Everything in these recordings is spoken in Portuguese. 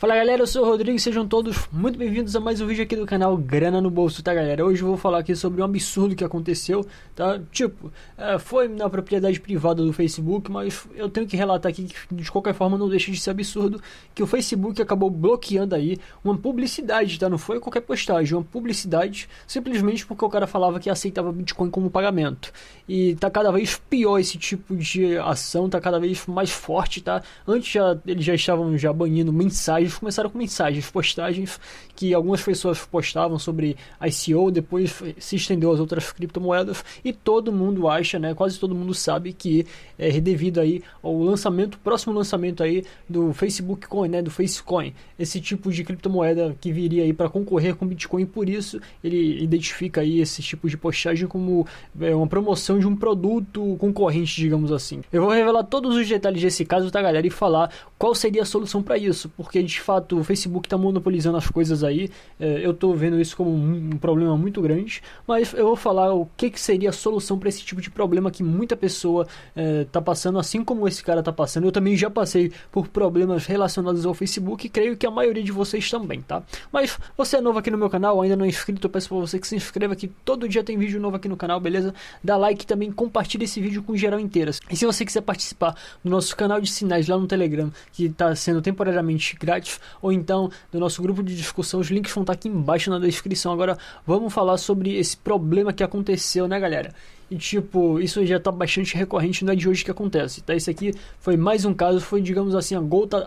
Fala galera, eu sou o Rodrigo e sejam todos muito bem-vindos a mais um vídeo aqui do canal Grana no Bolso, tá galera? Hoje eu vou falar aqui sobre um absurdo que aconteceu, tá? Foi na propriedade privada do Facebook, mas eu tenho que relatar aqui que de qualquer forma não deixa de ser absurdo, que o Facebook acabou bloqueando aí uma publicidade, tá? Não foi qualquer postagem, uma publicidade, simplesmente porque o cara falava que aceitava Bitcoin como pagamento. E tá cada vez pior esse tipo de ação, tá cada vez mais forte, tá? Antes eles já estavam banindo mensagens, começaram com mensagens, postagens que algumas pessoas postavam sobre ICO, depois se estendeu às outras criptomoedas e todo mundo acha, né, quase todo mundo sabe que é devido aí ao próximo lançamento aí do Facebook Coin, né, do Facecoin, esse tipo de criptomoeda que viria aí para concorrer com Bitcoin, por isso ele identifica aí esse tipo de postagem como uma promoção de um produto concorrente, digamos assim. Eu vou revelar todos os detalhes desse caso, tá galera, e falar qual seria a solução para isso, porque de fato o Facebook está monopolizando as coisas aí, eu estou vendo isso como um problema muito grande, mas eu vou falar o que seria a solução para esse tipo de problema que muita pessoa está passando, assim como esse cara está passando. Eu também já passei por problemas relacionados ao Facebook e creio que a maioria de vocês também, tá? Mas você é novo aqui no meu canal, ainda não é inscrito, eu peço para você que se inscreva, que todo dia tem vídeo novo aqui no canal, beleza? Dá like e também compartilha esse vídeo com geral inteiras. E se você quiser participar do nosso canal de sinais lá no Telegram, que está sendo temporariamente grátis, ou então do nosso grupo de discussão, os links vão estar aqui embaixo na descrição. Agora vamos falar sobre esse problema que aconteceu, né galera? E isso já está bastante recorrente, não é de hoje que acontece, tá? Esse aqui foi mais um caso, foi, digamos assim, a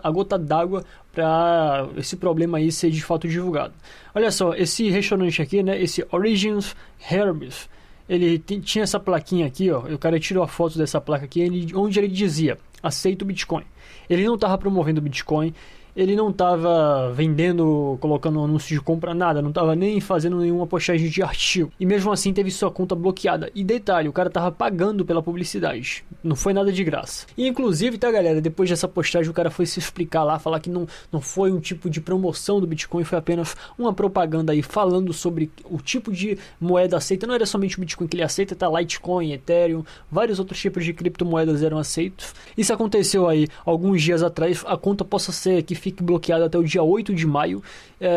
gota d'água para esse problema aí ser de fato divulgado. Olha só, esse restaurante aqui, né, esse Origins Herbs, ele tinha essa plaquinha aqui, ó, o cara tirou a foto dessa placa aqui, onde ele dizia, aceito Bitcoin. Ele não estava promovendo Bitcoin, ele não estava vendendo, colocando um anúncio de compra, nada, não estava nem fazendo nenhuma postagem de artigo. E mesmo assim teve sua conta bloqueada. E detalhe, o cara estava pagando pela publicidade, não foi nada de graça. E inclusive, tá galera, depois dessa postagem o cara foi se explicar lá, falar que não foi um tipo de promoção do Bitcoin, foi apenas uma propaganda aí falando sobre o tipo de moeda aceita. Não era somente o Bitcoin que ele aceita, tá? Litecoin, Ethereum, vários outros tipos de criptomoedas eram aceitos. Isso aconteceu aí alguns dias atrás, a conta possa ser que fique bloqueado até o dia 8 de maio,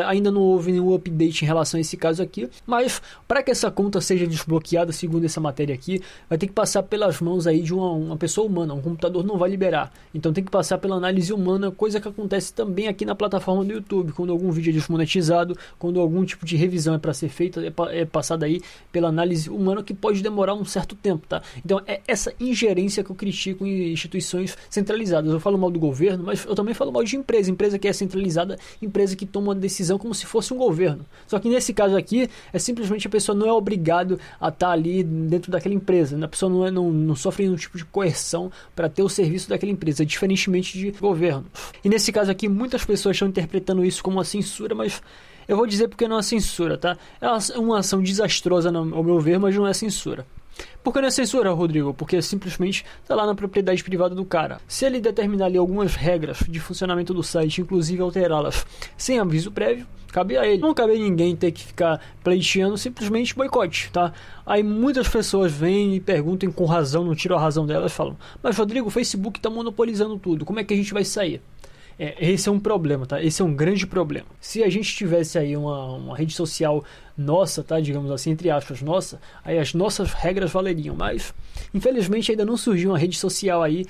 ainda não houve nenhum update em relação a esse caso aqui, mas para que essa conta seja desbloqueada, segundo essa matéria aqui, vai ter que passar pelas mãos aí de uma pessoa humana, um computador não vai liberar, então tem que passar pela análise humana, coisa que acontece também aqui na plataforma do YouTube, quando algum vídeo é desmonetizado, quando algum tipo de revisão é para ser feita, é passada aí pela análise humana, que pode demorar um certo tempo, tá? Então é essa ingerência que eu critico em instituições centralizadas. Eu falo mal do governo, mas eu também falo mal de empresa que é centralizada, empresa que toma uma decisão como se fosse um governo. Só que nesse caso aqui, é simplesmente a pessoa não é obrigado a estar ali dentro daquela empresa, né? A pessoa não sofre nenhum tipo de coerção para ter o serviço daquela empresa, diferentemente de governo. E nesse caso aqui, muitas pessoas estão interpretando isso como uma censura, mas eu vou dizer porque não é censura, tá? É uma ação desastrosa, ao meu ver, mas não é censura. Por que não é censura, Rodrigo? Porque simplesmente está lá na propriedade privada do cara. Se ele determinar ali algumas regras de funcionamento do site, inclusive alterá-las sem aviso prévio, cabe a ele. Não cabe a ninguém ter que ficar pleiteando, simplesmente boicote, tá? Aí muitas pessoas vêm e perguntam com razão, não tiram a razão delas, falam: mas Rodrigo, o Facebook está monopolizando tudo, como é que a gente vai sair? Esse é um problema, tá? Esse é um grande problema. Se a gente tivesse aí uma rede social nossa, tá? Digamos assim, entre aspas, nossa, aí as nossas regras valeriam, mas infelizmente ainda não surgiu uma rede social aí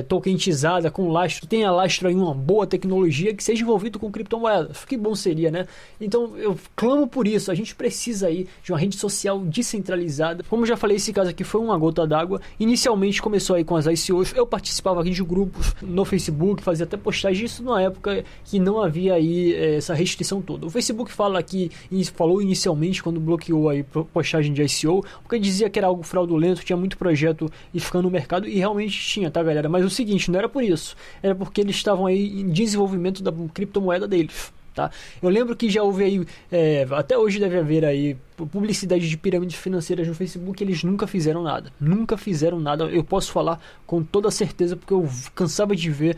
tokenizada, com lastro, que tenha lastro aí uma boa tecnologia que seja envolvido com criptomoedas. Que bom seria, né? Então eu clamo por isso, a gente precisa aí de uma rede social descentralizada. Como já falei, esse caso aqui foi uma gota d'água. Inicialmente começou aí com as ICOs, eu participava aqui de grupos no Facebook, fazia até postagem, isso numa época que não havia aí essa restrição toda. O Facebook falou inicialmente quando bloqueou aí postagem de ICO, porque dizia que era algo fraudulento, tinha muito projeto ficando no mercado, e realmente tinha, tá galera? Mas o seguinte, não era por isso, era porque eles estavam aí em desenvolvimento da criptomoeda deles. Tá? Eu lembro que já houve aí, até hoje deve haver aí publicidade de pirâmides financeiras no Facebook, eles nunca fizeram nada, eu posso falar com toda certeza, porque eu cansava de ver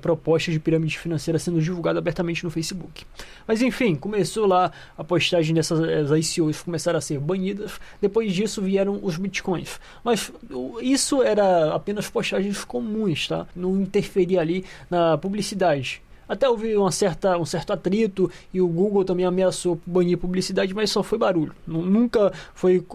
propostas de pirâmide financeira sendo divulgada abertamente no Facebook. Mas enfim, começou lá a postagem dessas ICOs, começaram a ser banidas, depois disso vieram os bitcoins, mas isso era apenas postagens comuns, tá? Não interferia ali na publicidade. Até houve um certo atrito e o Google também ameaçou banir publicidade, mas só foi barulho. Nunca foi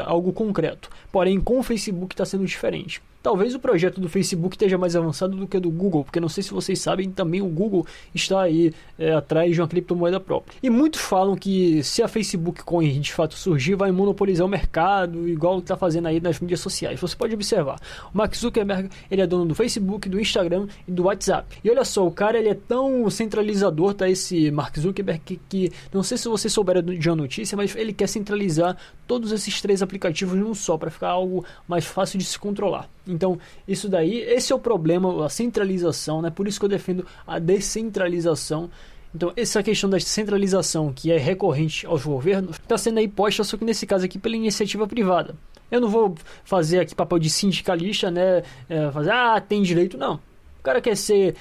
algo concreto. Porém, com o Facebook está sendo diferente. Talvez o projeto do Facebook esteja mais avançado do que o do Google, porque não sei se vocês sabem, também o Google está aí atrás de uma criptomoeda própria. E muitos falam que se a Facebook Coin de fato surgir, vai monopolizar o mercado, igual está fazendo aí nas mídias sociais. Você pode observar, o Mark Zuckerberg, ele é dono do Facebook, do Instagram e do WhatsApp. E olha só, o cara ele é tão centralizador, tá, esse Mark Zuckerberg, que não sei se vocês souberam de uma notícia, mas ele quer centralizar todos esses 3 aplicativos num só, para ficar algo mais fácil de se controlar. Então, isso daí, esse é o problema, a centralização, né? Por isso que eu defendo a descentralização. Então, essa questão da centralização, que é recorrente aos governos, está sendo aí posta, só que nesse caso aqui, pela iniciativa privada. Eu não vou fazer aqui papel de sindicalista, né? Fazer, tem direito, não. O cara quer ser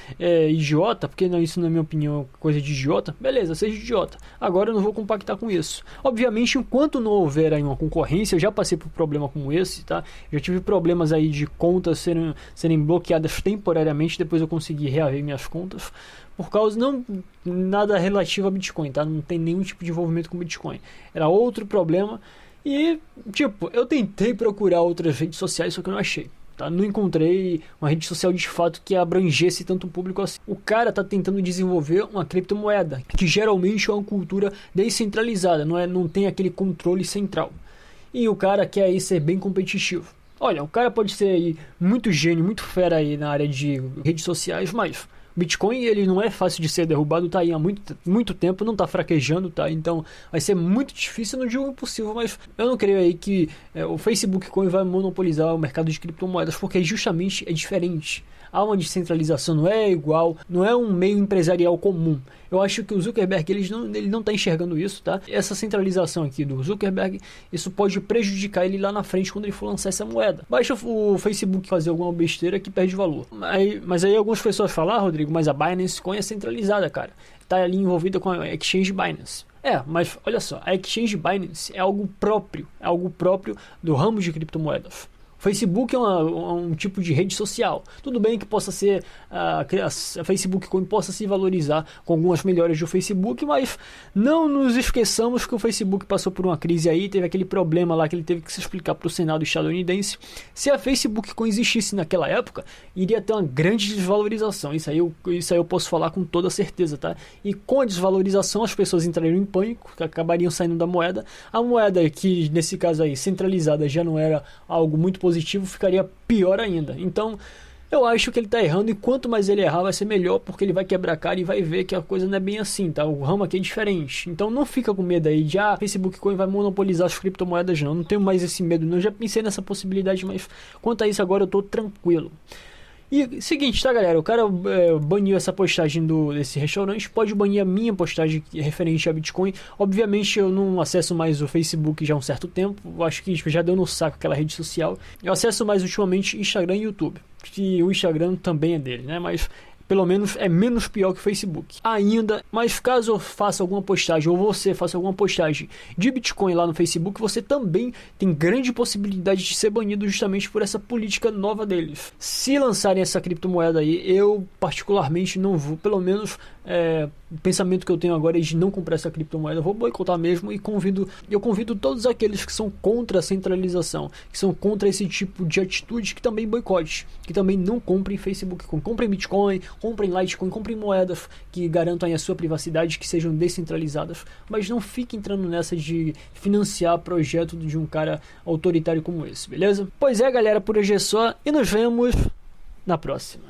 idiota, porque isso na minha opinião é coisa de idiota, beleza, seja idiota. Agora eu não vou compactar com isso. Obviamente, enquanto não houver aí uma concorrência, eu já passei por problema como esse, tá? Já tive problemas aí de contas serem bloqueadas temporariamente, depois eu consegui reaver minhas contas. Por causa, não nada relativo a Bitcoin, tá? Não tem nenhum tipo de envolvimento com Bitcoin. Era outro problema e, tipo, eu tentei procurar outras redes sociais, só que eu não achei. Tá? Não encontrei uma rede social de fato que abrangesse tanto público assim. O cara está tentando desenvolver uma criptomoeda, que geralmente é uma cultura descentralizada, não tem aquele controle central. E o cara quer aí ser bem competitivo. Olha, o cara pode ser aí muito gênio, muito fera aí na área de redes sociais, mas Bitcoin ele não é fácil de ser derrubado, tá aí há muito tempo, não tá fraquejando, tá? Então vai ser muito difícil, não digo impossível, mas eu não creio aí que o Facebook Coin vai monopolizar o mercado de criptomoedas, porque justamente é diferente. Há uma descentralização, não é igual, não é um meio empresarial comum. Eu acho que o Zuckerberg ele não está enxergando isso, tá? Essa centralização aqui do Zuckerberg, isso pode prejudicar ele lá na frente quando ele for lançar essa moeda. Basta o Facebook fazer alguma besteira que perde valor. Mas aí algumas pessoas falam, Rodrigo, mas a Binance Coin é centralizada, cara. Está ali envolvida com a Exchange Binance. Mas olha só, a Exchange Binance é algo próprio do ramo de criptomoedas. Facebook é um tipo de rede social. Tudo bem que possa ser a Facebook Coin possa se valorizar com algumas melhorias do Facebook, mas não nos esqueçamos que o Facebook passou por uma crise aí, teve aquele problema lá que ele teve que se explicar para o Senado estadunidense. Se a Facebook Coin existisse naquela época, iria ter uma grande desvalorização. Isso aí eu posso falar com toda certeza, tá? E com a desvalorização as pessoas entrariam em pânico, acabariam saindo da moeda. A moeda que nesse caso aí centralizada já não era algo muito positivo, ficaria pior ainda. Então eu acho que ele está errando, e quanto mais ele errar vai ser melhor, porque ele vai quebrar a cara e vai ver que a coisa não é bem assim, tá? O ramo aqui é diferente. Então não fica com medo aí de Facebook Coin vai monopolizar as criptomoedas, não tenho mais esse medo, não. Já pensei nessa possibilidade, mas quanto a isso agora eu tô tranquilo. E seguinte, tá, galera, o cara baniu essa postagem desse restaurante, pode banir a minha postagem referente a Bitcoin. Obviamente eu não acesso mais o Facebook já há um certo tempo, eu acho que já deu no saco aquela rede social. Eu acesso mais ultimamente Instagram e YouTube, que o Instagram também é dele, né, mas pelo menos é menos pior que o Facebook ainda. Mas caso eu faça alguma postagem, ou você faça alguma postagem de Bitcoin lá no Facebook, você também tem grande possibilidade de ser banido justamente por essa política nova deles. Se lançarem essa criptomoeda aí, eu particularmente não vou, pelo menos o pensamento que eu tenho agora é de não comprar essa criptomoeda. Eu vou boicotar mesmo, e eu convido todos aqueles que são contra a centralização, que são contra esse tipo de atitude, que também boicote, que também não comprem Facebook, comprem Bitcoin, comprem Litecoin, comprem moedas que garantam a sua privacidade, que sejam descentralizadas, mas não fique entrando nessa de financiar projeto de um cara autoritário como esse, beleza? Pois é, galera, por hoje é só, e nos vemos na próxima.